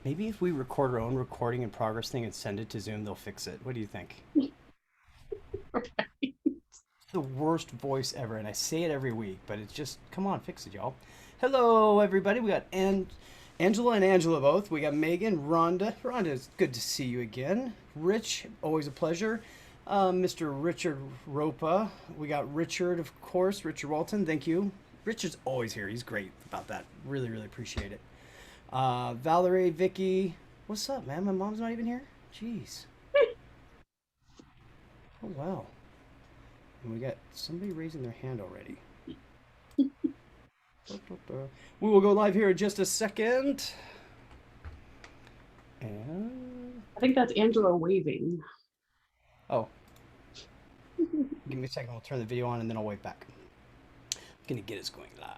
Maybe if we record our own recording in progress thing and send it to Zoom, they'll fix it. What do you think? The worst voice ever, and I say it every week, but it's just, come on, fix it, y'all. Hello, everybody. We got Angela and Angela both. We got Megan, Rhonda. Rhonda, it's good to see you again. Rich, always a pleasure. Mr. Richard Ropa. We got Richard, of course. Richard Walton, thank you. Richard's always here. He's great about that. Really, really appreciate it. Valerie, Vicky. What's up, man? My mom's not even here? Jeez. Oh, wow. And we got somebody raising their hand already. We will go live here in just a second. And I think that's Angela waving. oh, give me a second. I'll turn the video on and then I'll wave back. I'm gonna get us going live.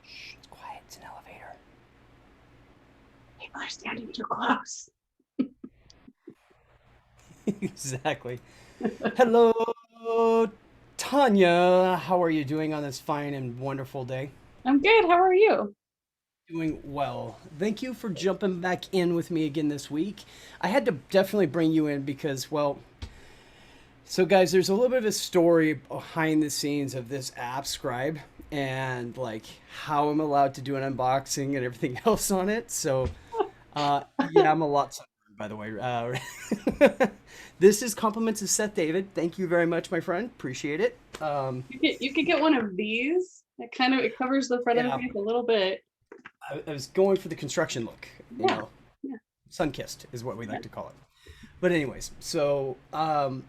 Shh, it's quiet. It's an elevator. People are standing too close. Exactly. Hello, Tonya. How are you doing on this fine and wonderful day? I'm good. How are you? Doing well. Thank you for jumping back in with me again this week. I had to definitely bring you in because, well, so guys, there's a little bit of a story behind the scenes of this app, Scribe, and like how I'm allowed to do an unboxing and everything else on it. So, yeah, I'm a lot sunburned, by the way. This is compliments of Seth David. Thank you very much, my friend. Appreciate it. You could get one of these. It covers the front of the Yeah, face a little bit. I was going for the construction look, you Yeah. know, Yeah. sun-kissed is what we Yeah. like to call it. But anyways, so I'll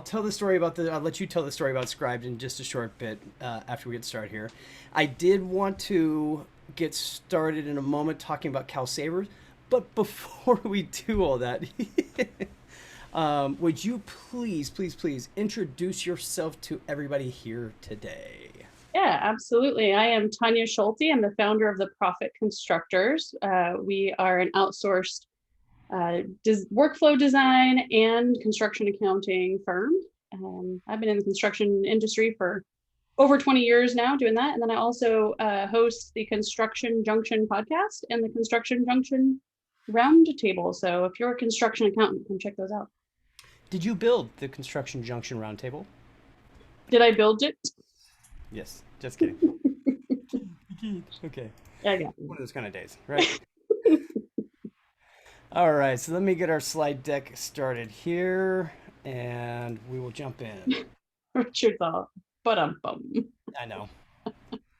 tell the story about the. I'll let you tell the story about Scribed in just a short bit after we get started here. I did want to get started in a moment talking about CalSavers, but before we do all that, would you please introduce yourself to everybody here today? Yeah, absolutely. I am Tonya Schulte. I'm the founder of the Profit Constructors. We are an outsourced workflow design and construction accounting firm. I've been in the construction industry for over 20 years now doing that. And then I also host the Construction Junction podcast and the Construction Junction Roundtable. So if you're a construction accountant, come check those out. Did you build the Construction Junction Roundtable? Did I build it? Yes, just kidding. Okay, Yeah, I got one of those kind of days, right? All right, so let me get our slide deck started here, and we will jump in. Richard's all, but bum. I know.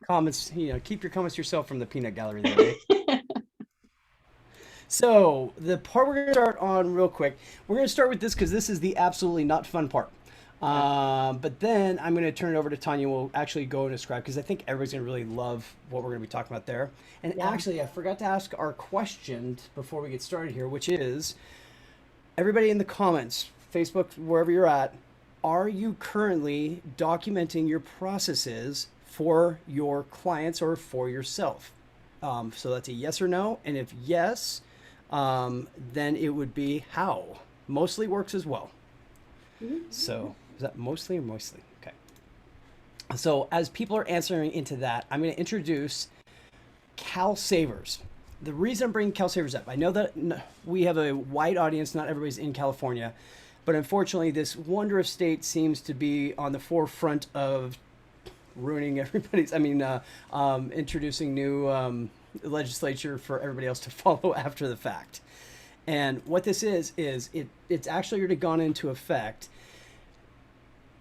Comments, keep your comments to yourself from the peanut gallery there, eh? So the part we're going to start on real quick, we're going to start with this because this is the absolutely not fun part. But then I'm going to turn it over to Tanya. We'll actually go into Scribe because I think everybody's going to really love what we're going to be talking about there. And Yeah. actually, I forgot to ask our question before we get started here, which is everybody in the comments, Facebook, wherever you're at, are you currently documenting your processes for your clients or for yourself? So that's a yes or no. And if yes, then it would be how. Mostly works as well. So is that mostly or mostly? Okay. So as people are answering into that, I'm going to introduce CalSavers. The reason I'm bringing CalSavers up, I know that we have a wide audience, not everybody's in California, but unfortunately this wondrous state seems to be on the forefront of ruining everybody's, introducing new legislature for everybody else to follow after the fact. And what this is it's actually already gone into effect.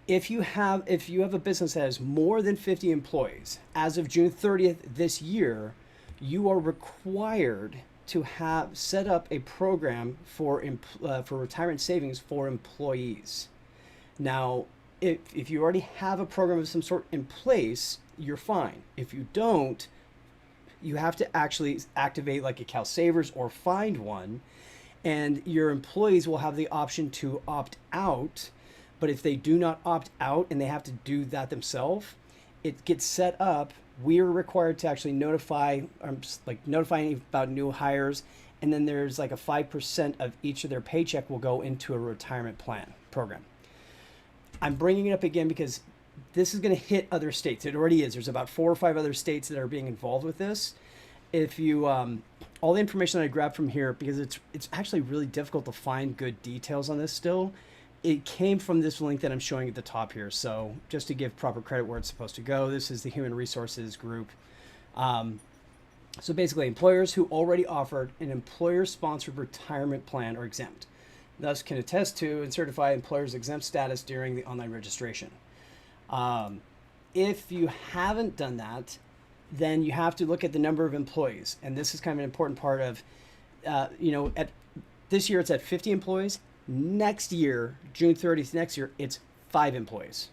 If you have a business that has more than 50 employees, as of June 30th this year, you are required to have set up a program for retirement savings for employees. Now, if you already have a program of some sort in place, you're fine. If you don't, you have to actually activate like a CalSavers or find one, and your employees will have the option to opt out. But if they do not opt out and they have to do that themselves, it gets set up. We're required to actually notify about new hires and then there's like a 5% of each of their paycheck will go into a retirement plan program. I'm bringing it up again because this is going to hit other states. It already is. There's about 4 or 5 other states that are being involved with this. If you, all the information that I grabbed from here, because it's actually really difficult to find good details on this still. It came from this link that I'm showing at the top here. So just to give proper credit where it's supposed to go, this is the Human Resources Group. So basically, employers who already offered an employer-sponsored retirement plan are exempt. Thus can attest to and certify employers' exempt status during the online registration. If you haven't done that, then you have to look at the number of employees. And this is kind of an important part of, at this year it's at 50 employees. Next year, June 30th next year, it's 5 employees.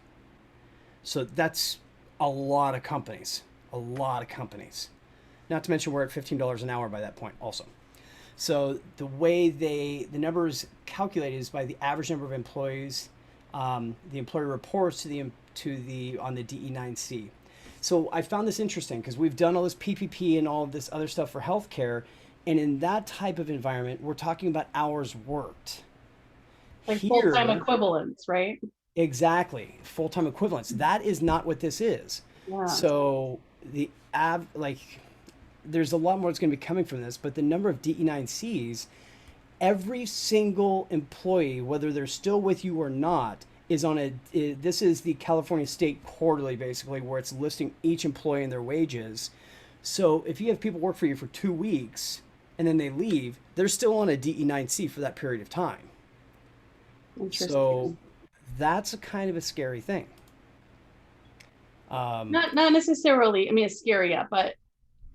So that's a lot of companies, Not to mention we're at $15 an hour by that point also. So the way the number is calculated is by the average number of employees the employer reports on the DE9C. So I found this interesting because we've done all this PPP and all of this other stuff for healthcare, and in that type of environment, we're talking about hours worked. Like full-time equivalents, right? Exactly, full-time equivalents. That is not what this is. Yeah. So there's a lot more that's going to be coming from this, but the number of DE9Cs, every single employee, whether they're still with you or not, is on this is the California State Quarterly, basically, where it's listing each employee and their wages. So if you have people work for you for 2 weeks and then they leave, they're still on a DE9C for that period of time. So that's a kind of a scary thing. Not necessarily, I mean, it's scary, yeah, but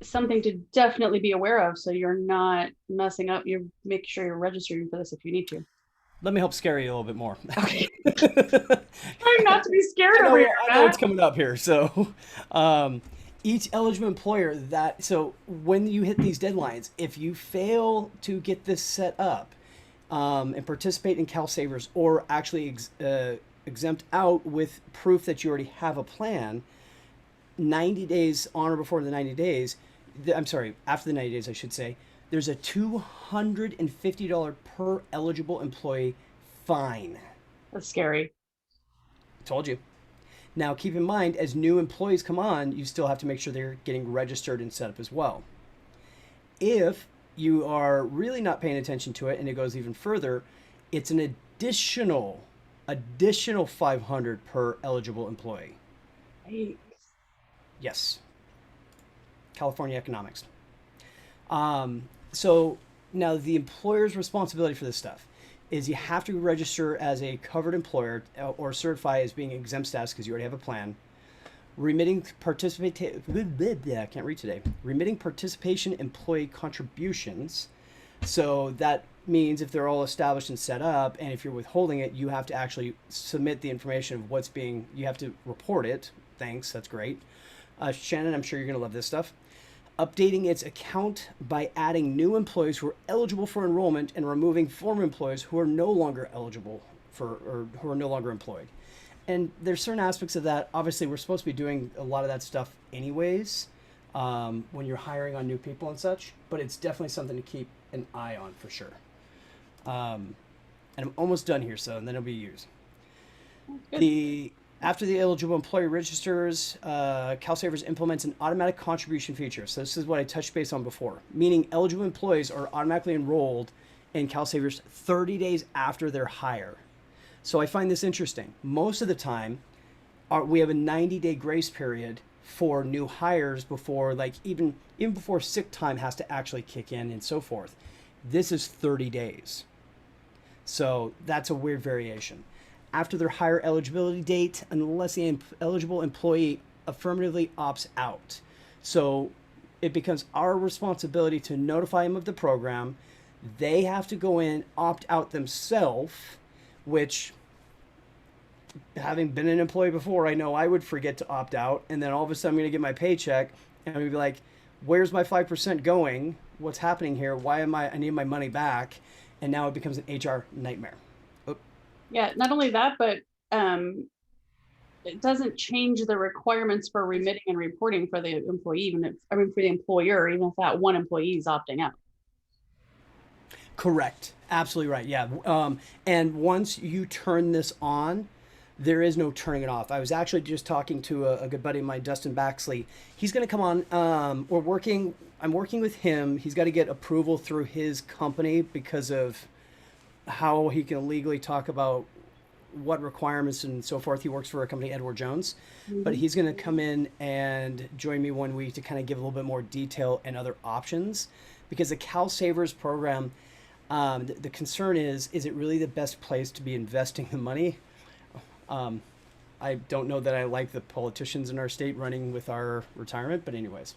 something to definitely be aware of so you're not messing up. You make sure you're registering for this if you need to. Let me help scare you a little bit more. Okay. Trying not to be scared over here. I know what's coming up here. So each eligible employer so when you hit these deadlines, if you fail to get this set up and participate in CalSavers or actually exempt out with proof that you already have a plan, 90 days on or before the 90 days, after the 90 days, I should say, there's a $250 per eligible employee fine. That's scary. Told you. Now, keep in mind, as new employees come on, you still have to make sure they're getting registered and set up as well. If you are really not paying attention to it and it goes even further, it's an additional $500 per eligible employee. Right. Yes. California economics. So now the employer's responsibility for this stuff is you have to register as a covered employer or certify as being exempt status because you already have a plan. Remitting participation employee contributions. So that means if they're all established and set up, and if you're withholding it, you have to actually submit the information of you have to report it. Thanks, that's great. Shannon, I'm sure you're going to love this stuff. Updating its account by adding new employees who are eligible for enrollment and removing former employees who are no longer eligible or who are no longer employed. And there's certain aspects of that. Obviously, we're supposed to be doing a lot of that stuff anyways when you're hiring on new people and such, but it's definitely something to keep an eye on for sure. And I'm almost done here, and then it'll be used. After the eligible employee registers, CalSavers implements an automatic contribution feature. So this is what I touched base on before, meaning eligible employees are automatically enrolled in CalSavers 30 days after their hire. So I find this interesting. Most of the time, we have a 90-day grace period for new hires before, even before sick time has to actually kick in and so forth. This is 30 days. So that's a weird variation. After their hire eligibility date, unless the eligible employee affirmatively opts out. So it becomes our responsibility to notify them of the program. They have to go in, opt out themselves, which, having been an employee before, I know I would forget to opt out. And then all of a sudden I'm going to get my paycheck and I'm going to be like, where's my 5% going? What's happening here? I need my money back. And now it becomes an HR nightmare. Yeah, not only that, but it doesn't change the requirements for remitting and reporting for the employee, for the employer, even if that one employee is opting out. Correct. Absolutely right. Yeah. And once you turn this on, there is no turning it off. I was actually just talking to a good buddy of mine, Dustin Baxley. He's going to come on. I'm working with him. He's got to get approval through his company because of how he can legally talk about what requirements and so forth. He works for a company, Edward Jones, but Mhm. he's going to come in and join me one week to kind of give a little bit more detail and other options because the CalSavers program, the concern is it really the best place to be investing the money? Um, I don't know that I like the politicians in our state running with our retirement, but anyways.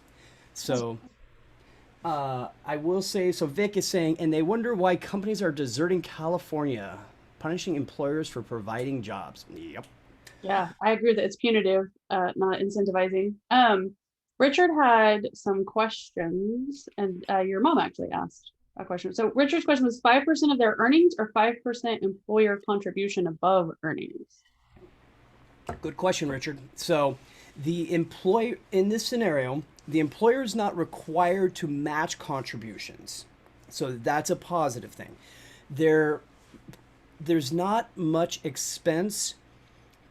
So I will say, so Vic is saying, and they wonder why companies are deserting California, punishing employers for providing jobs. Yep. Yeah, I agree that it's punitive, not incentivizing. Richard had some questions, and your mom actually asked a question. So Richard's question was 5% of their earnings or 5% employer contribution above earnings? Good question, Richard. So the employer in this scenario, the employer is not required to match contributions. So that's a positive thing. There there's not much expense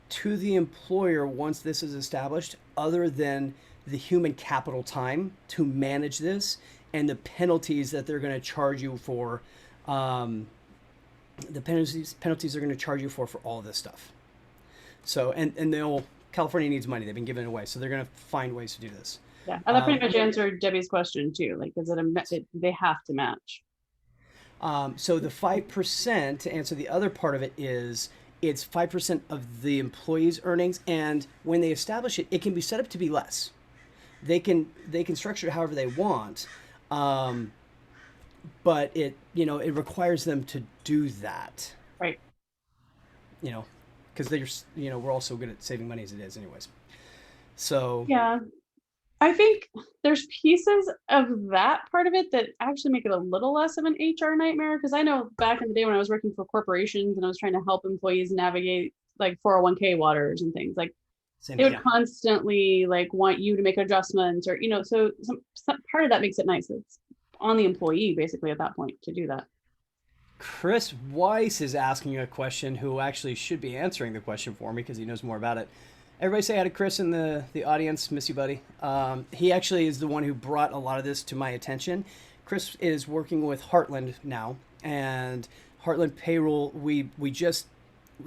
to the employer once this is established other than the human capital time to manage this and the penalties that they're going to charge you for um, the penalties they're going to charge you for all this stuff. So and they'll California needs money. They've been giving it away, so they're going to find ways to do this. Yeah, and that pretty much answered Debbie's question too. Like, is they have to match? So the 5%, to answer the other part of it, is it's 5% of the employee's earnings, and when they establish it, it can be set up to be less. They can structure it however they want, um, but it requires them to do that. Right. You know, because we're all so good at saving money as it is, anyways. So Yeah. I think there's pieces of that part of it that actually make it a little less of an HR nightmare. Because I know back in the day when I was working for corporations and I was trying to help employees navigate like 401k waters and things, like same, they would yeah. constantly like want you to make adjustments or, so some part of that makes it nice. It's on the employee basically at that point to do that. Chris Weiss is asking a question who actually should be answering the question for me because he knows more about it. Everybody say hi to Chris in the audience. Miss you, buddy. He actually is the one who brought a lot of this to my attention. Chris is working with Heartland now, and Heartland Payroll, we just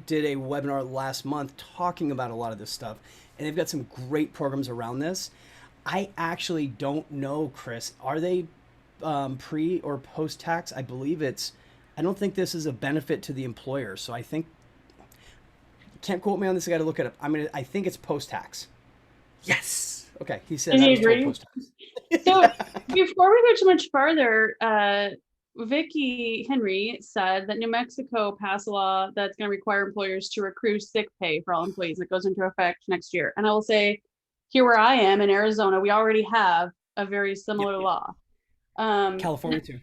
did a webinar last month talking about a lot of this stuff, and they've got some great programs around this. I actually don't know, Chris. Are they pre or post tax? I don't think this is a benefit to the employer, so I think can't quote me on this. I got to look it up. I think it's post tax. Yes. Okay. He says And I you was told agree? post tax. So before we go too much farther, Vicky Henry said that New Mexico passed a law that's going to require employers to accrue sick pay for all employees that goes into effect next year. And I will say, here where I am in Arizona, we already have a very similar Yep. law. California too.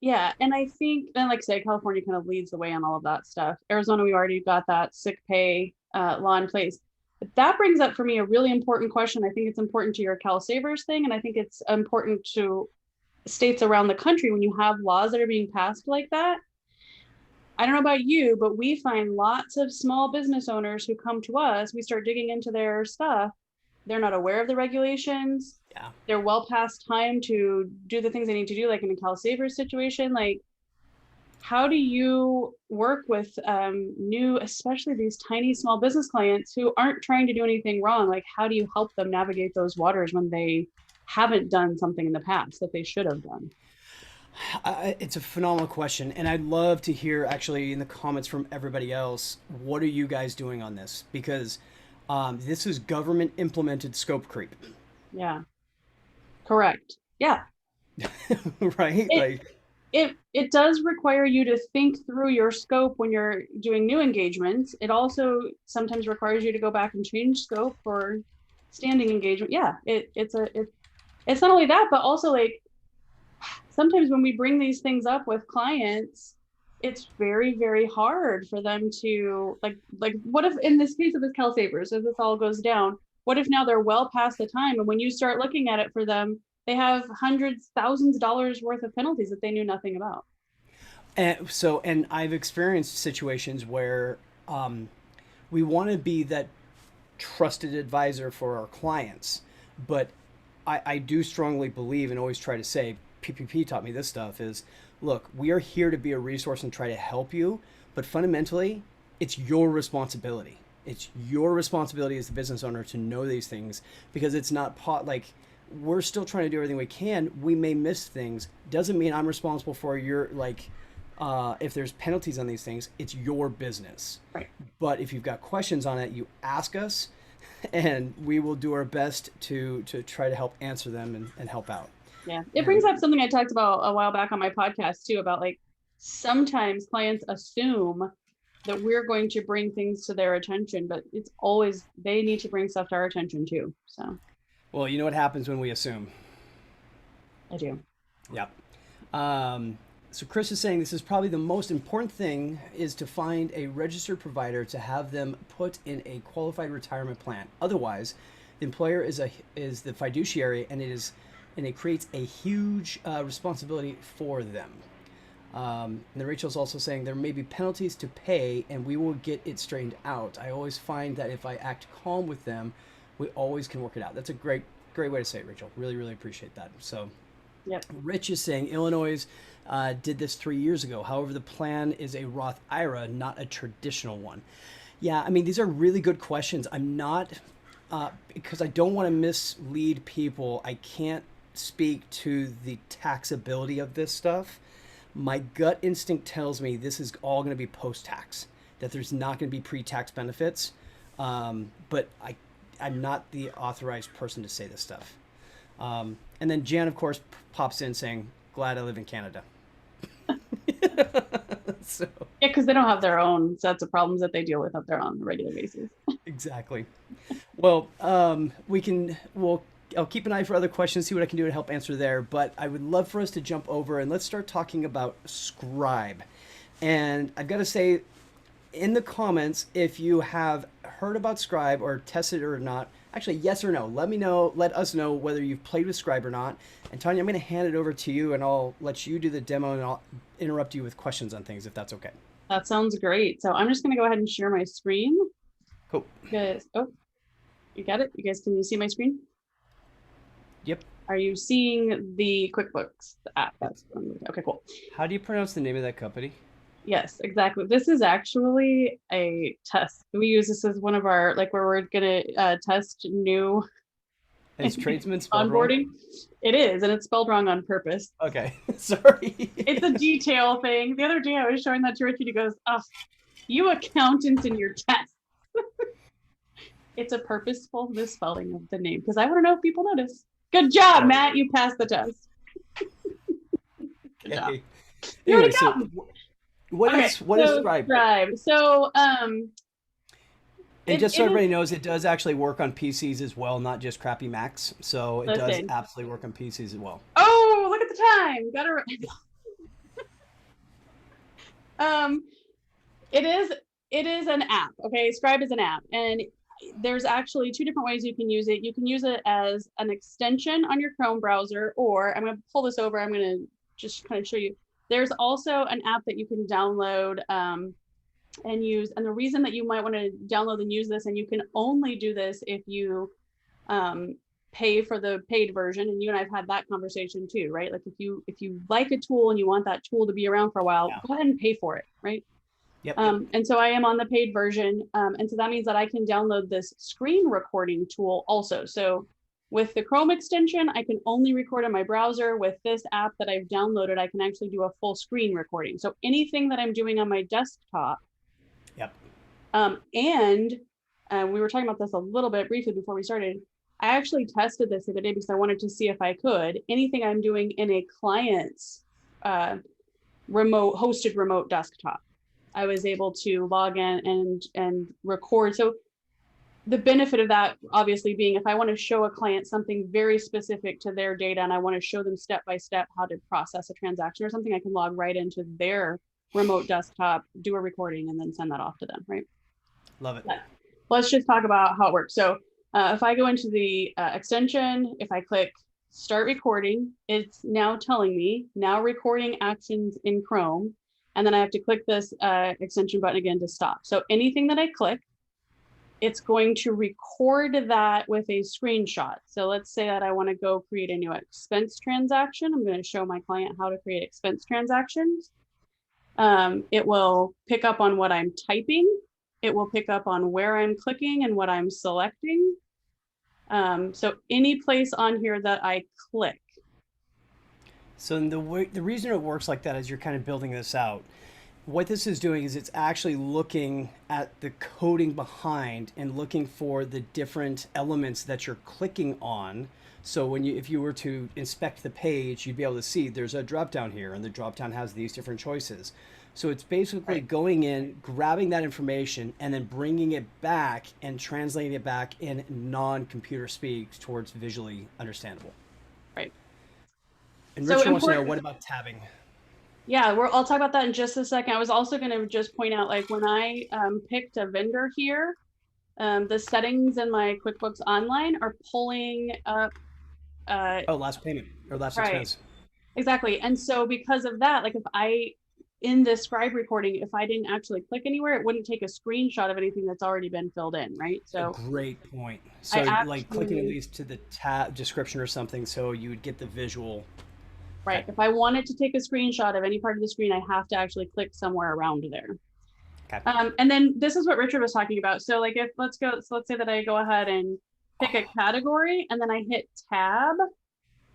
Yeah, and I think, and like I say, California kind of leads the way on all of that stuff. Arizona, we already got that sick pay law in place. But that brings up for me a really important question. I think it's important to your CalSavers thing, and I think it's important to states around the country when you have laws that are being passed like that. I don't know about you, but we find lots of small business owners who come to us, we start digging into their stuff. They're not aware of the regulations. Yeah. They're well past time to do the things they need to do, like in a CalSavers situation. Like, how do you work with new, especially these tiny small business clients who aren't trying to do anything wrong? Like, how do you help them navigate those waters when they haven't done something in the past that they should have done? It's a phenomenal question, and I'd love to hear actually in the comments from everybody else. What are you guys doing on this? Because this is government implemented scope creep, Yeah, correct. Yeah. right? It, Like, it does require you to think through your scope when you're doing new engagements. It also sometimes requires you to go back and change scope for standing engagement. Yeah, it's not only that, but also like sometimes when we bring these things up with clients, it's very, very hard for them to like what if in this case of this CalSavers, if this all goes down, what if now they're well past the time and when you start looking at it for them, they have hundreds, thousands of dollars worth of penalties that they knew nothing about. And I've experienced situations where we want to be that trusted advisor for our clients, but I do strongly believe and always try to say, PPP taught me this stuff is, look, we are here to be a resource and try to help you, but fundamentally, it's your responsibility. It's your responsibility as the business owner to know these things, because it's not like we're still trying to do everything we can. We may miss things. Doesn't mean I'm responsible for your if there's penalties on these things, it's your business. Right. But if you've got questions on it, you ask us, and we will do our best to try to help answer them and help out. Yeah. It brings up something I talked about a while back on my podcast too, about like sometimes clients assume that we're going to bring things to their attention, but it's always, they need to bring stuff to our attention too. So. Well, you know what happens when we assume. I do. Yep. So Chris is saying this is probably the most important thing is to find a registered provider to have them put in a qualified retirement plan. Otherwise, the employer is the fiduciary, and it creates a huge responsibility for them. And then Rachel's also saying there may be penalties to pay, and we will get it straightened out. I always find that if I act calm with them, we always can work it out. That's a great way to say it, Rachel. Really, really appreciate that. So, yep. Rich is saying Illinois did this 3 years ago. However, the plan is a Roth IRA, not a traditional one. Yeah, I mean, these are really good questions. I'm not, because I don't want to mislead people, I can't speak to the taxability of this stuff. My gut instinct tells me this is all going to be post-tax, that there's not going to be pre-tax benefits. But I'm not the authorized person to say this stuff. And then Jan, of course, pops in saying, glad I live in Canada. So. Yeah, because they don't have their own sets of problems that they deal with up there on a regular basis. Exactly. Well, I'll keep an eye for other questions, see what I can do to help answer there. But I would love for us to jump over and let's start talking about Scribe. And I've got to say, in the comments, if you have heard about Scribe or tested it or not, actually, yes or no, let us know whether you've played with Scribe or not. And Tonya, I'm going to hand it over to you, and I'll let you do the demo, and I'll interrupt you with questions on things if that's okay. That sounds great. So I'm just going to go ahead and share my screen. Cool. Oh, you got it? You guys, can you see my screen? Yep. Are you seeing the QuickBooks app? Okay, cool. How do you pronounce the name of that company? Yes, exactly. This is actually a test. We use this as one of our, like, where we're going to test new Is tradesman spelled onboarding. wrong? It is, and it's spelled wrong on purpose. Okay, sorry. It's a detail thing. The other day I was showing that to Richard. He goes, "Oh, you accountants in your test." It's a purposeful misspelling of the name because I want to know if people notice. Good job, Matt. You passed the test. Good job. Anyway, so what is Scribe? Scribe. So, and just so everybody knows, it does actually work on PCs as well, not just crappy Macs. So it does absolutely work on PCs as well. Oh, look at the time. Got to. It is an app. Okay, Scribe is an app, and there's actually two different ways you can use it. You can use it as an extension on your Chrome browser, or I'm going to pull this over. I'm going to just kind of show you. There's also an app that you can download and use. And the reason that you might want to download and use this, and you can only do this if you pay for the paid version. And you and I've had that conversation too, right? Like if you like a tool and you want that tool to be around for a while, go ahead and pay for it, right? Yep. And so I am on the paid version. And so that means that I can download this screen recording tool also. So with the Chrome extension, I can only record in my browser. With this app that I've downloaded, I can actually do a full screen recording. So anything that I'm doing on my desktop. Yep. And we were talking about this a little bit briefly before we started. I actually tested this the other day because I wanted to see if I could. Anything I'm doing in a client's hosted remote desktop, I was able to log in and record. So the benefit of that obviously being if I want to show a client something very specific to their data and I want to show them step by step how to process a transaction or something, I can log right into their remote desktop, do a recording, and then send that off to them, right? Love it. But let's just talk about how it works. So if I go into the extension, if I click start recording, it's now telling me now recording actions in Chrome. And then I have to click this extension button again to stop. So anything that I click, it's going to record that with a screenshot. So let's say that I want to go create a new expense transaction. I'm going to show my client how to create expense transactions. It will pick up on what I'm typing. It will pick up on where I'm clicking and what I'm selecting. So any place on here that I click. So the reason it works like that is you're kind of building this out. What this is doing is it's actually looking at the coding behind and looking for the different elements that you're clicking on. So if you were to inspect the page, you'd be able to see there's a drop down here, and the drop down has these different choices. So it's basically going in, grabbing that information, and then bringing it back and translating it back in non-computer speak towards visually understandable. Right. And Richard wants to know, what about tabbing? Yeah, I'll talk about that in just a second. I was also going to just point out, like when I picked a vendor here, the settings in my QuickBooks Online are pulling up. Last payment or last expense. Exactly. And so because of that, like in this Scribe recording, if I didn't actually click anywhere, it wouldn't take a screenshot of anything that's already been filled in, right? So a great point. So like clicking at least to the tab description or something, so you would get the visual. Right. Okay. If I wanted to take a screenshot of any part of the screen, I have to actually click somewhere around there. Okay. And then this is what Richard was talking about. So like let's say that I go ahead and pick a category and then I hit tab.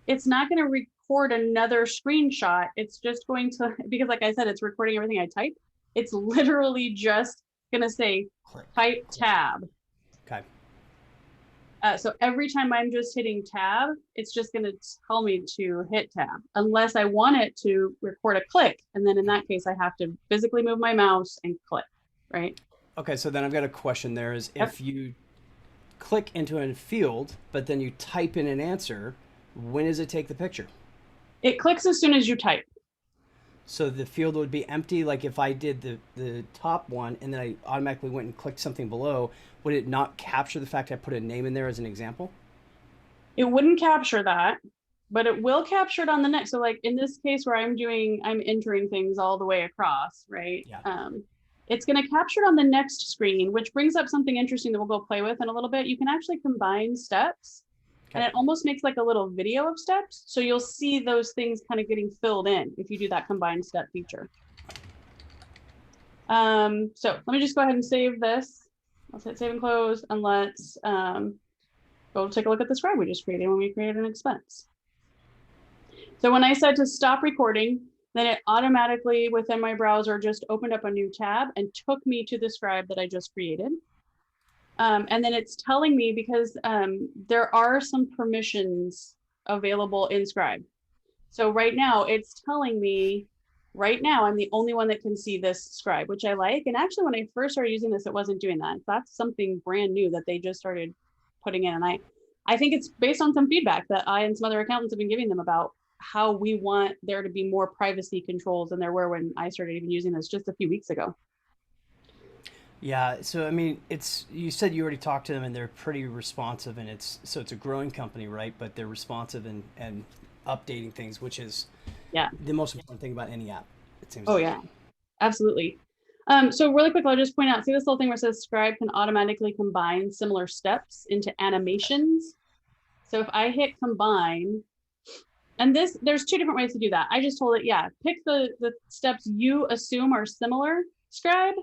It's not going to record another screenshot. It's just going to, because like I said, it's recording everything I type. It's literally just going to say type tab. Okay. So every time I'm just hitting tab, it's just going to tell me to hit tab, unless I want it to record a click. And then in that case, I have to physically move my mouse and click, right? Okay, so then I've got a question there is, if you click into a field, but then you type in an answer, when does it take the picture? It clicks as soon as you type. So the field would be empty, like if I did the top one and then I automatically went and clicked something below, would it not capture the fact I put a name in there as an example? It wouldn't capture that, but it will capture it on the next. So like in this case where I'm entering things all the way across, right? Yeah. It's going to capture it on the next screen, which brings up something interesting that we'll go play with in a little bit. You can actually combine steps. And it almost makes like a little video of steps. So you'll see those things kind of getting filled in if you do that combined step feature. So let me just go ahead and save this. Let's hit save and close, and let's go take a look at the Scribe we just created when we created an expense. So when I said to stop recording, then it automatically within my browser just opened up a new tab and took me to the Scribe that I just created. And then it's telling me, because there are some permissions available in Scribe. So right now it's telling me, right now I'm the only one that can see this Scribe, which I like. And actually when I first started using this, it wasn't doing that. That's something brand new that they just started putting in. And I think it's based on some feedback that I and some other accountants have been giving them about how we want there to be more privacy controls than there were when I started even using this just a few weeks ago. Yeah, so I mean, you said you already talked to them and they're pretty responsive, and it's a growing company, right? But they're responsive and updating things, which is the most important thing about any app, it seems. Oh yeah, absolutely. So really quick, I'll just point out, see this little thing where it says Scribe can automatically combine similar steps into animations. So if I hit combine, and there's two different ways to do that. I just told it, pick the steps you assume are similar, Scribe.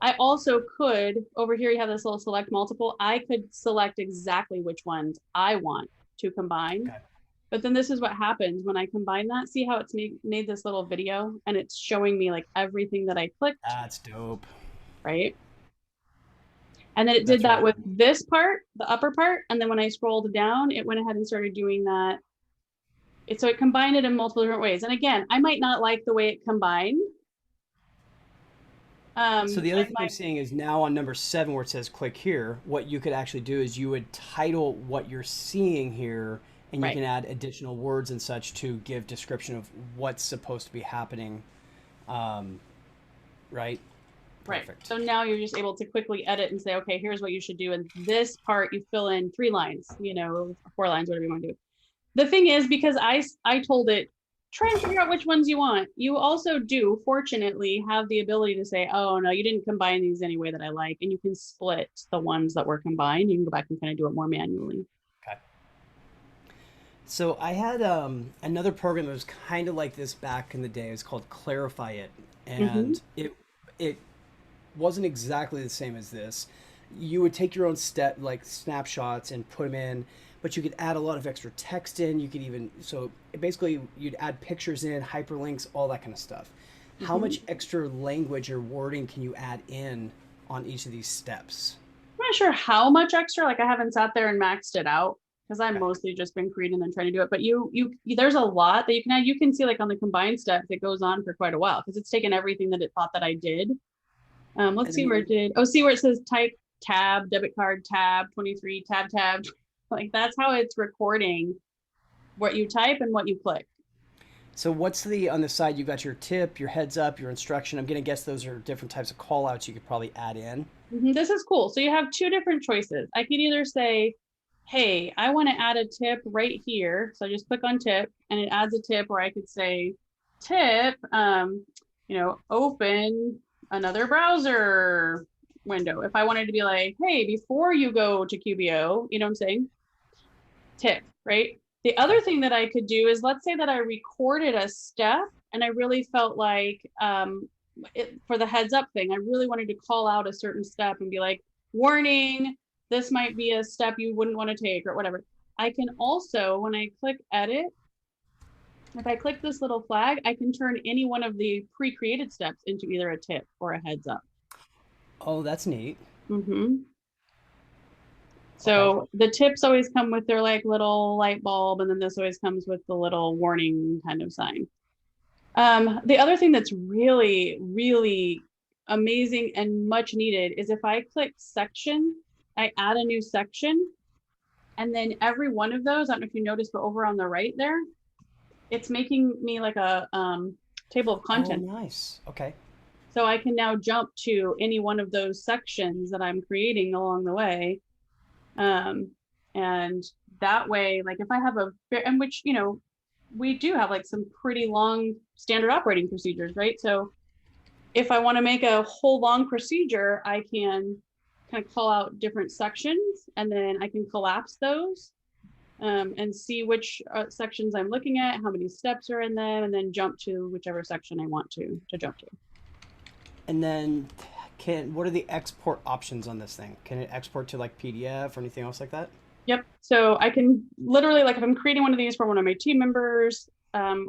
I also could, over here you have this little select multiple, I could select exactly which ones I want to combine. Okay. But then this is what happens when I combine that. See how it's made this little video and it's showing me like everything that I clicked. That's dope. Right? And then it did that with this part, the upper part. And then when I scrolled down, it went ahead and started doing that. So it combined it in multiple different ways. And again, I might not like the way it combined. So the other thing I'm seeing is now on number 7 where it says click here, what you could actually do is you would title what you're seeing here, and you can add additional words and such to give description of what's supposed to be happening. Right? Perfect. So now you're just able to quickly edit and say, okay, here's what you should do. And this part, you fill in 3 lines, 4 lines, whatever you want to do. The thing is, because I told it try and figure out which ones you want. You also do, fortunately, have the ability to say, oh, no, you didn't combine these any way that I like. And you can split the ones that were combined. You can go back and kind of do it more manually. Okay. So I had another program that was kind of like this back in the day. It was called Clarify It, Mm-hmm. and it wasn't exactly the same as this. You would take your own step like snapshots and put them in, but you could add a lot of extra text in. You could even so basically you'd add pictures in, hyperlinks, all that kind of stuff. How Mm-hmm. much extra language or wording can you add in on each of these steps? I'm not sure how much extra, like I haven't sat there and maxed it out because I've Okay. mostly just been creating and trying to do it. But there's a lot that you can add. You can see like on the combined steps, it goes on for quite a while because it's taken everything that it thought that I did. Let's And see where it then did. Oh, see where it says type tab, debit card tab, 23, tab. Like that's how it's recording what you type and what you click. so what's the on the side? You got your tip, your heads up, your instruction. I'm gonna guess those are different types of call outs you could probably add in. This is cool. So you have two different choices. I could either say, hey, I want to add a tip right here. So I just click on tip and it adds a tip, or I could say tip, open another browser window. If I wanted to be like, hey, before you go to QBO, you know what I'm saying? Tip, right? The Okay. other thing that I could do is let's say that I recorded a step and I really felt like for the heads up thing, I really wanted to call out a certain step and be like, warning, this might be a step you wouldn't want to take or whatever. I can also, when I click edit, if I click this little flag, I can turn any one of the pre-created steps into either a tip or a heads up. Oh, that's neat. Mm-hmm. Okay. So the tips always come with their like little light bulb, and then this always comes with the little warning kind of sign. The other thing that's really, really amazing and much needed is if I click section, I add a new section, and then every one of those, I don't know if you noticed, but over on the right there, it's making me like a table of Oh, contents. nice. Okay. So I can now jump to any one of those sections that I'm creating along the way. Um, and that way, like if I have and which, we do have like some pretty long standard operating procedures, right? So if I want to make a whole long procedure, I can kind of call out different sections and then I can collapse those and see which sections I'm looking at, how many steps are in them, and then jump to whichever section I want to jump to. And then what are the export options on this thing? Can it export to like PDF or anything else like that? Yep. So I can literally, like, if I'm creating one of these for one of my team members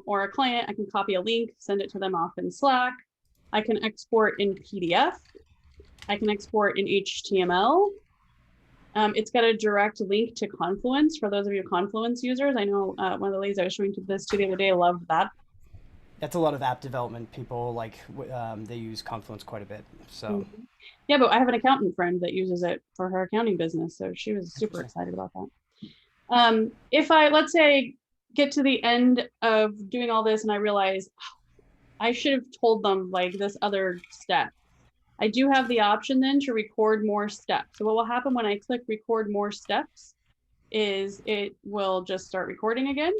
or a client, I can copy a link, send it to them off in Slack. I can export in PDF. I can export in HTML. It's got a direct link to Confluence for those of you Confluence users. I know one of the ladies I was showing to this to the other day loved that. That's a lot of app development people like they use Confluence quite a bit. So Mhm. Yeah, but I have an accountant friend that uses it for her accounting business, so she was super interesting. excited about that. If I, let's say, get to the end of doing all this and I realize I should have told them like this other step, I do have the option then to record more steps. So what will happen when I click record more steps is it will just start recording again.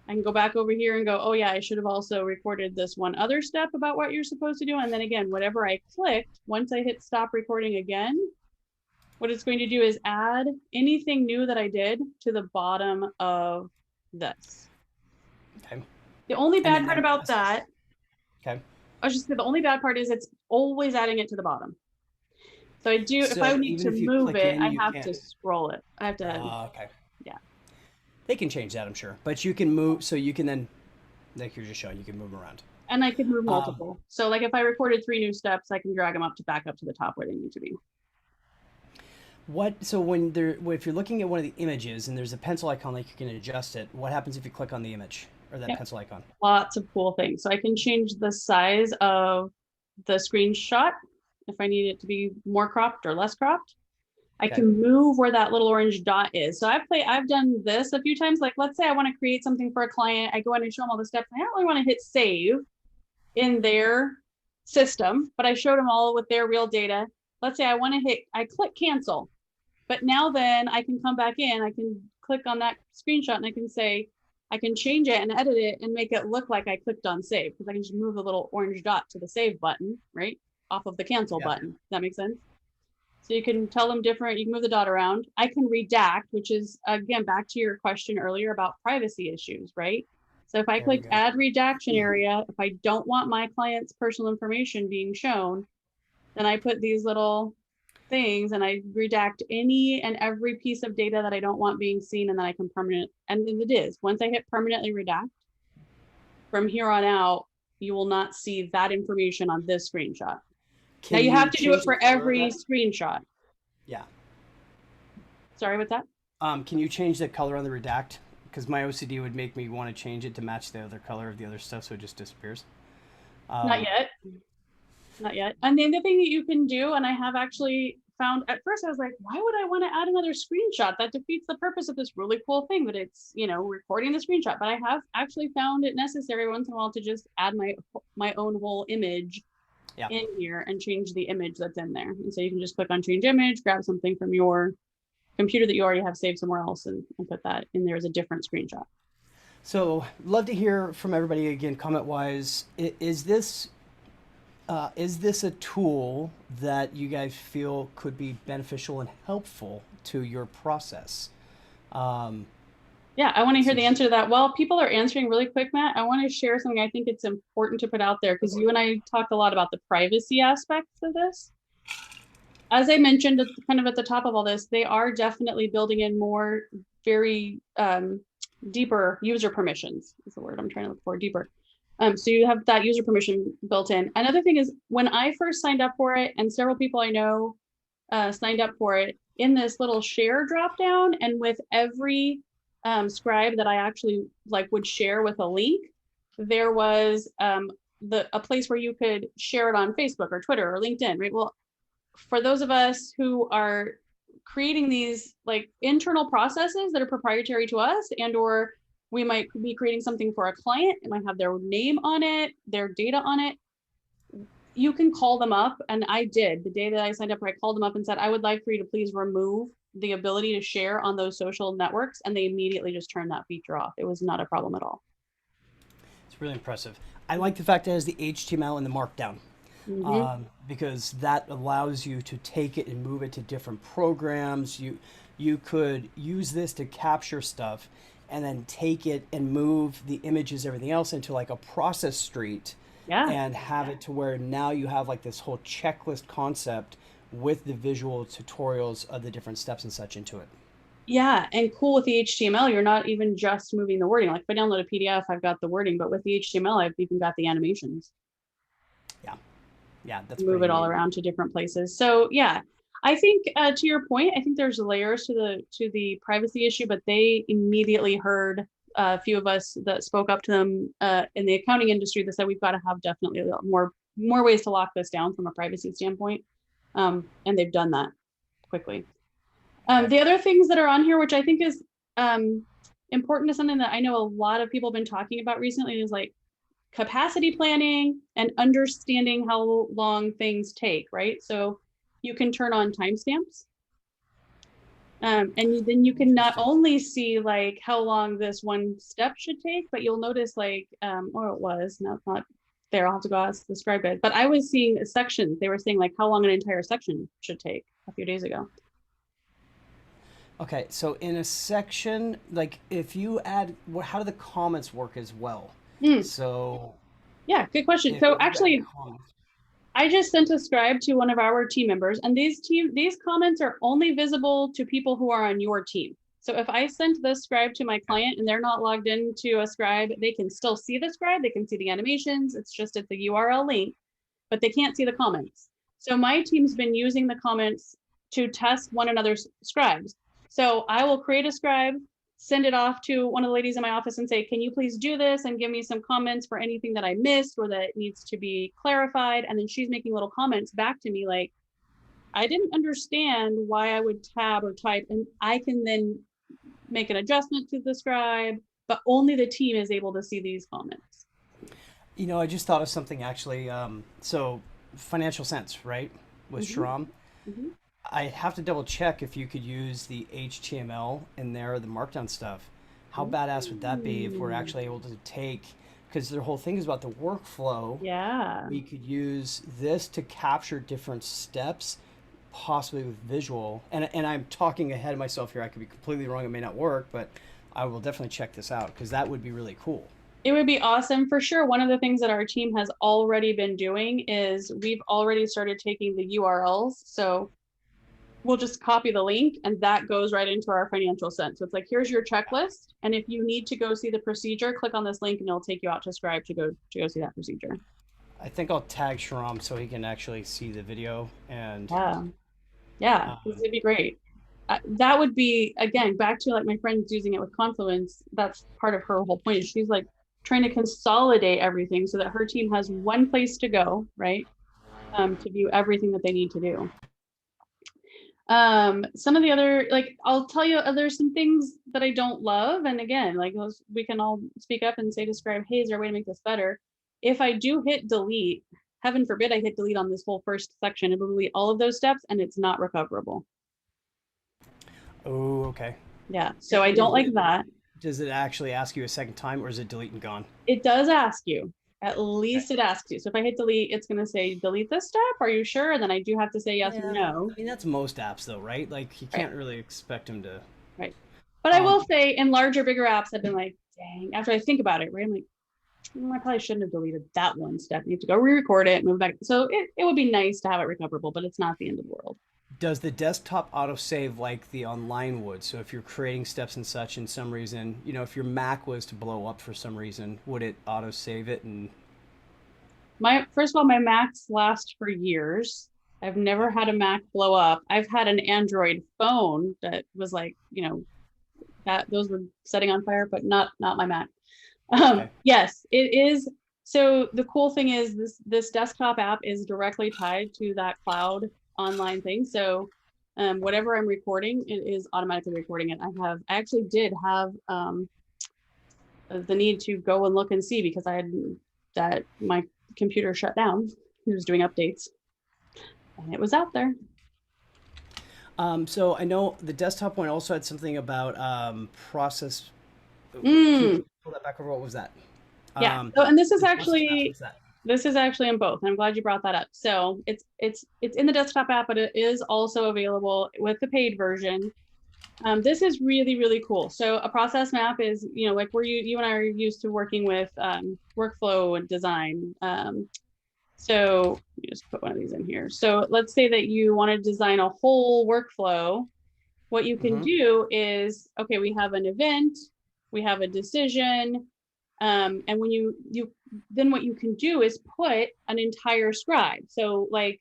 I can go back over here and go, oh yeah, I should have also recorded this one other step about what you're supposed to do. And then again, whatever I clicked, once I hit stop recording again, what it's going to do is add anything new that I did to the bottom of this. Okay. The only And bad then part that about process. that, Okay. I was just saying, the only bad part is it's always adding it to the bottom. So if I So need even to if you move click it, in, I you have to can't. scroll it. I have to, Okay. yeah. They can change that, I'm sure. But you can move, so you can then, like you're just showing, you can move around. And I could move Um, multiple. So like if I recorded 3 new steps, I can drag them up to back up to the top where they need to be. so if you're looking at one of the images and there's a pencil icon, like you can adjust it, what happens if you click on the image or that Yep. pencil icon? Lots of cool things. So I can change the size of the screenshot if I need it to be more cropped or less cropped. I Okay. can move where that little orange dot is. So I've done this a few times. Like, let's say I want to create something for a client. I go in and show them all the steps. I don't really want to hit save in their system, but I showed them all with their real data. Let's say I click cancel, but now then I can come back in, I can click on that screenshot and I can say, I can change it and edit it and make it look like I clicked on save, because I can just move the little orange dot to the save button, right? Off of the cancel button. Does that make sense? So you can tell them different, you can move the dot around. I can redact, which is, again, back to your question earlier about privacy issues, right? So if I click add redaction area, if I don't want my client's personal information being shown, then I put these little things and I redact any and every piece of data that I don't want being seen, and then I can and then it is, once I hit permanently redact, from here on out, you will not see that information on this screenshot. Now you have to do it for every screenshot. Yeah. Sorry, what's that? Can you change the color on the redact? Because my OCD would make me want to change it to match the other color of the other stuff, so it just disappears. Not yet. Not yet. And the other thing that you can do, and I have actually found, at first I was like, why would I want to add another screenshot? That defeats the purpose of this really cool thing that it's, recording the screenshot. But I have actually found it necessary once in a while to just add my own whole image in here and change the image that's in there. And so you can just click on change image, grab something from your computer that you already have saved somewhere else, and put that in there as a different screenshot. So love to hear from everybody again, comment wise. Is this a tool that you guys feel could be beneficial and helpful to your process? Yeah, I want to hear the answer to that. While people are answering really quick, Matt, I want to share something I think it's important to put out there, because you and I talked a lot about the privacy aspects of this. As I mentioned kind of at the top of all this, they are definitely building in more very deeper user permissions is the word I'm trying to look for, deeper. So you have that user permission built in. Another thing is, when I first signed up for it, and several people I know signed up for it, in this little share dropdown, and with every Scribe that I actually would share with a link, there was a place where you could share it on Facebook or Twitter or LinkedIn, right? Well, for those of us who are creating these internal processes that are proprietary to us, and or we might be creating something for a client, it might have their name on it, their data on it, you can call them up. And I did, the day that I signed up, I called them up and said, I would like for you to please remove the ability to share on those social networks. And they immediately just turned that feature off. It was not a problem at all. It's really impressive. I like the fact that it has the HTML and the markdown. Because that allows you to take it and move it to different programs. You could use this to capture stuff and then take it and move the images, everything else, into a process street, and have it to where now you have this whole checklist concept with the visual tutorials of the different steps and such into it. Yeah, and cool with the HTML, you're not even just moving the wording. If I download a PDF, I've got the wording, but with the HTML, I've even got the animations. Yeah, that's move it all around to different places. So yeah, I think to your point, I think there's layers to the privacy issue, but they immediately heard a few of us that spoke up to them in the accounting industry that said we've got to have definitely a lot more ways to lock this down from a privacy standpoint, and they've done that quickly. The other things that are on here, which I think is important, to something that I know a lot of people have been talking about recently, is capacity planning and understanding how long things take, right? So you can turn on timestamps, and then you can not only see how long this one step should take, but you'll notice it was not there. I'll have to go ask the Scribe it, but I was seeing sections. They were saying how long an entire section should take a few days ago. Okay, so in a section, if you add, how do the comments work as well? So yeah, good question. So actually, I just sent a Scribe to one of our team members, and these comments are only visible to people who are on your team. So if I sent this Scribe to my client and they're not logged into a Scribe, they can still see the Scribe, they can see the animations, it's just at the URL link, but they can't see the comments. So my team's been using the comments to test one another's Scribes. So I will create a Scribe, send it off to one of the ladies in my office and say, can you please do this and give me some comments for anything that I missed or that needs to be clarified? And then she's making little comments back to me I didn't understand why I would tab or type, and I can then make an adjustment to the Scribe, but only the team is able to see these comments. I just thought of something actually. So Financial Sense, right? With Shram. I have to double check if you could use the HTML in there, the markdown stuff. How badass would that be if we're Ooh. actually able to take, because their whole thing is about the workflow. Yeah. We could use this to capture different steps, possibly with visual. And I'm talking ahead of myself here. I could be completely wrong. It may not work, but I will definitely check this out because that would be really cool. It would be awesome for sure. One of the things that our team has already been doing is we've already started taking the URLs. So we'll just copy the link and that goes right into our financial sense. So it's like, here's your checklist. And if you need to go see the procedure, click on this link and it'll take you out to Scribe to go see that procedure. I think I'll tag Sharam so he can actually see the video and Yeah. Yeah. This um, would be great. That would be, again, back to like my friend's using it with Confluence. That's part of her whole point is she's like trying to consolidate everything so that her team has one place to go, right? To view everything that they need to do. Some of the other, like, I'll tell you, there's some things that I don't love. And again, like those, we can all speak up and say to Scribe, hey, is there a way to make this better? If I do hit delete, heaven forbid I hit delete on this whole first section, it'll delete all of those steps and it's not recoverable. oh, okay. Yeah, so I don't like that. Does it actually ask you a second time or is it delete and gone? It does ask you, at least Okay. it asks you. So if I hit delete, it's going to say delete this step. Are you sure? And then I do have to say yes or Yeah, no. I mean that's most apps though, right? Like you Right, can't really expect them to. right. But I will say in larger, bigger apps, I've been like, dang, after I think about it, right? I'm like, I probably shouldn't have deleted that one step. You have to go re-record it, move back. So it would be nice to have it recoverable, but it's not the end of the world. Does the desktop autosave like the online would? So if you're creating steps and such, in some reason, if your Mac was to blow up for some reason, would it autosave it? And First of all, my Macs last for years. I've never yeah, had a Mac blow up. I've had an Android phone that was like, that those were setting on fire, but not my Mac. okay. Yes, it is. So the cool thing is this desktop app is directly tied to that cloud online thing. So whatever I'm recording, it is automatically recording it. I actually did have the need to go and look and see because I had that my computer shut down. He was doing updates and it was out there. So I know the desktop one also had something about process. Can you Mm, pull that back over? What was that? yeah. Um, So, and this is the process map. actually What's that? in both. I'm glad you brought that up. So it's in the desktop app, but it is also available with the paid version. This is really, really cool. So a process map is, like you and I are used to working with workflow and design. So let me just put one of these in here. So let's say that you want to design a whole workflow. What you can Mm-hmm. do is, okay, we have an event, we have a decision, and when then what you can do is put an entire scribe. So like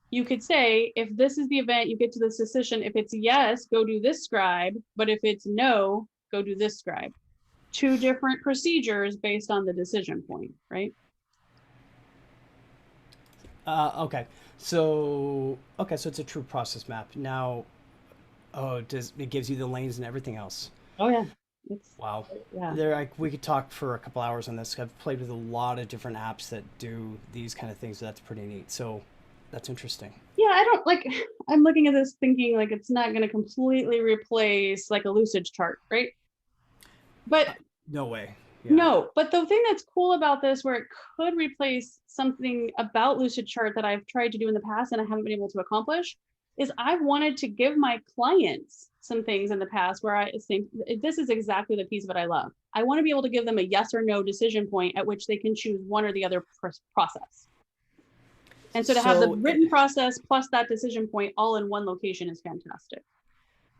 you could say, if this is the event, you get to this decision. If it's yes, go do this scribe. But if it's no, go do this scribe. Two different procedures based on the decision point, right? Okay. So it's a true process map. Now, oh, does it gives you the lanes and everything else? Oh yeah. It's Wow. yeah. There, like we could talk for a couple hours on this. I've played with a lot of different apps that do these kind of things. So that's pretty neat. So that's interesting. Yeah, I don't like I'm looking at this thinking like it's not going to completely replace like a Lucid chart, right? But No way. Yeah. no, but the thing that's cool about this, where it could replace something about Lucid Chart that I've tried to do in the past and I haven't been able to accomplish, is I've wanted to give my clients some things in the past where I think this is exactly the piece of it I love. I want to be able to give them a yes or no decision point at which they can choose one or the other process. And so to have the So written process plus that decision point all in one location is fantastic.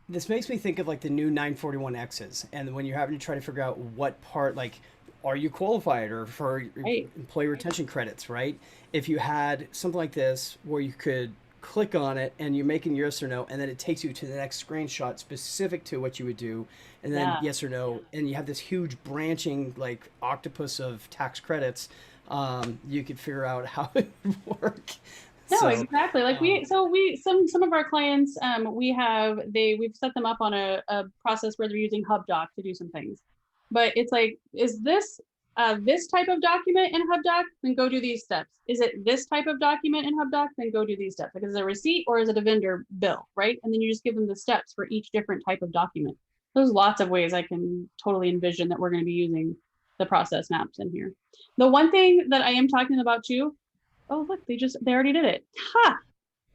this makes me think of like the new 941Xs, and when you're having to try to figure out what part, like, are you qualified or for Right. employee retention credits, right? If you had something like this where you could click on it and you're making yes or no, and then it takes you to the next screenshot specific to what you would do, and then Yeah. yes or no, and you have this huge branching like octopus of tax credits, you could figure out how it would work. No, So, exactly. Like um, some of our clients, we've set them up on a process where they're using HubDoc to do some things. But it's like, is this type of document in HubDoc? Then go do these steps. Is it this type of document in HubDoc? Then go do these steps. Like, is it a receipt or is it a vendor bill, right? And then you just give them the steps for each different type of document. There's lots of ways I can totally envision that we're going to be using the process maps in here. The one thing that I am talking about too, oh look, they already did it. Ha!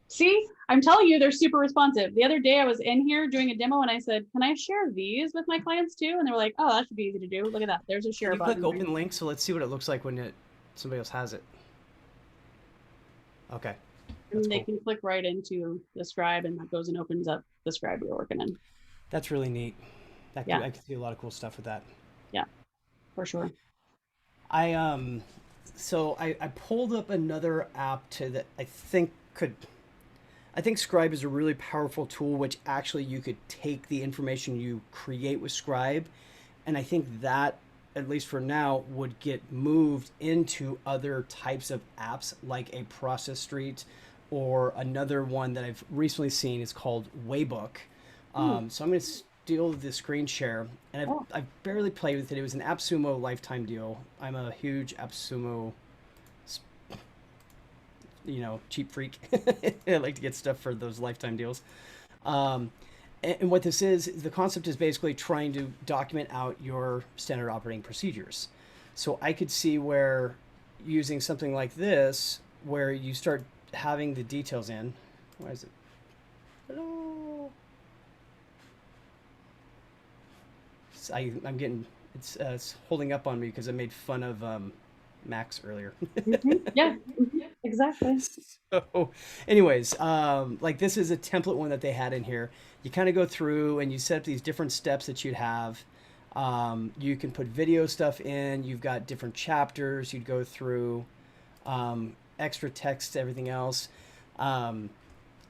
See, I'm telling you, they're super responsive. The other day I was in here doing a demo and I said, can I share these with my clients too? And they were like, oh, that should be easy to do. Look at that. There's a Can share you click button. open link? So let's see what it looks like when somebody else has it. Okay, that's And they cool. can click right into the Scribe and that goes and opens up the Scribe we're working in. That's really neat. Yeah, I could see a lot of cool stuff with that. yeah, for sure. I so I pulled up another app that I think Scribe is a really powerful tool which actually you could take the information you create with Scribe, and I think that, at least for now, would get moved into other types of apps like a Process Street, or another one that I've recently seen is called WayBook. Hmm. So I'm going to steal the screen share, and Oh, I've barely played with it. It was an AppSumo lifetime deal. I'm a huge AppSumo, cheap freak. I like to get stuff for those lifetime deals. Um, and what this is, the concept is basically trying to document out your standard operating procedures. So I could see where using something like this, where you start having the details in. Why is it? Hello. I'm getting it's holding up on me because I made fun of Max earlier. yeah, exactly. So, anyways, like this is a template one that they had in here. You kind of go through and you set up these different steps that you'd have. You can put video stuff in. You've got different chapters you'd go through, extra text, everything else. Um,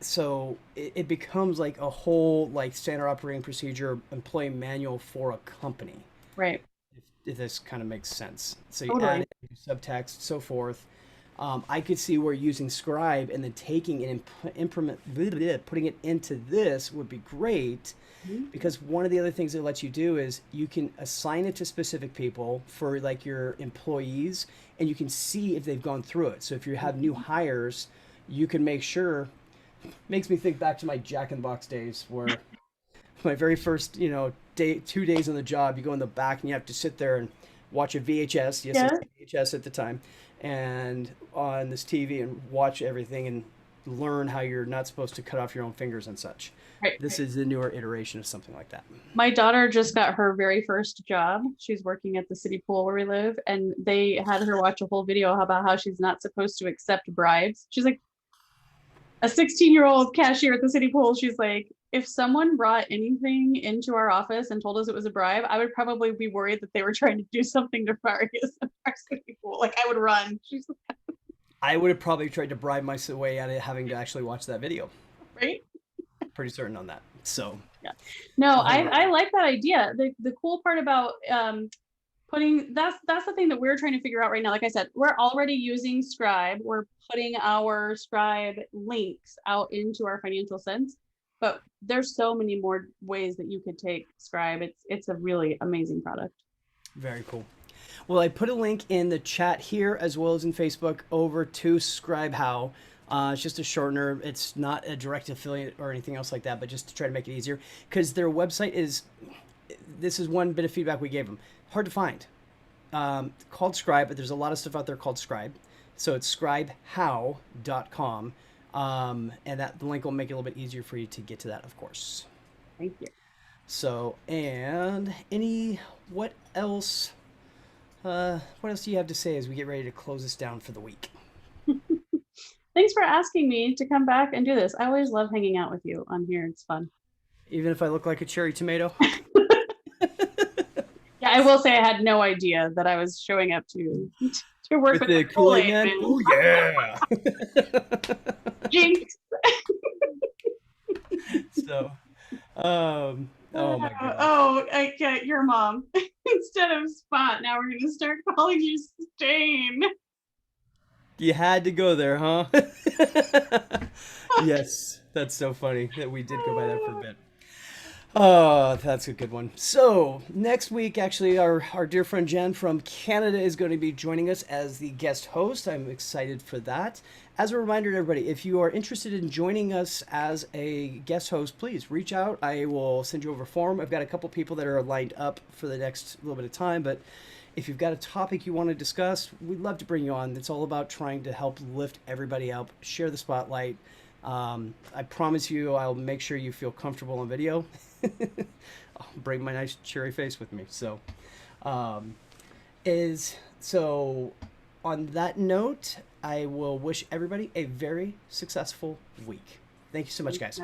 so it becomes like a whole like standard operating procedure employee manual for a company, Right. if this kind of makes sense. So you add Totally. it, subtext, so forth. I could see where using Scribe and then taking it and putting it into this would be great, Mhm. because one of the other things it lets you do is you can assign it to specific people for like your employees, and you can see if they've gone through it. So if you have new hires, you can make sure. Makes me think back to my Jack in the Box days, where my very first, day, 2 days on the job, you go in the back and you have to sit there and watch a VHS. Yes, it's Yeah. a VHS at the time, and on this TV, and watch everything and learn how you're not supposed to cut off your own fingers and such. Right. This is the newer iteration of something like that. My daughter just got her very first job. She's working at the city pool where we live, and they had her watch a whole video about how she's not supposed to accept bribes. She's like, a 16-year-old cashier at the city pool. She's like, if someone brought anything into our office and told us it was a bribe, I would probably be worried that they were trying to do something nefarious in our city pool. Like I would run. She's I would have probably tried to bribe my way out of having to actually watch that video. like, right? Pretty certain on that. So Yeah. No, a whole lot. I like that idea. The cool part about putting that's the thing that we're trying to figure out right now. Like I said, we're already using Scribe. We're putting our Scribe links out into our Financial Sense, but there's so many more ways that you could take Scribe. It's a really amazing product. Very cool. Well, I put a link in the chat here as well as in Facebook over to Scribe How. It's just a shortener. It's not a direct affiliate or anything else like that, but just to try to make it easier, because their website is. This is one bit of feedback we gave them. Hard to find. Called Scribe, but there's a lot of stuff out there called Scribe. So it's scribehow.com. And that the link will make it a little bit easier for you to get to that, of course. Thank you. So, and what else? What else do you have to say as we get ready to close this down for the week? Thanks for asking me to come back and do this. I always love hanging out with you on here. It's fun. Even if I look like a cherry tomato? Yeah, I will say I had no idea that I was showing up to work With with the the Kool-Aid Kool-Aid man? man. Oh, yeah! Jinx. So, oh my gosh. Oh, I get your mom. Instead of Spot, now we're gonna start calling you Stain. You had to go there, huh? Yes, that's so funny that we did go by that for a bit. Oh, that's a good one. So next week, actually, our dear friend Jen from Canada is going to be joining us as the guest host. I'm excited for that. As a reminder to everybody, if you are interested in joining us as a guest host, please reach out. I will send you over a form. I've got a couple people that are lined up for the next little bit of time, but if you've got a topic you want to discuss, we'd love to bring you on. It's all about trying to help lift everybody up, share the spotlight. I promise you, I'll make sure you feel comfortable on video. I'll bring my nice cherry face with me. So, um, is so. On that note, I will wish everybody a very successful week. Thank you so much, guys.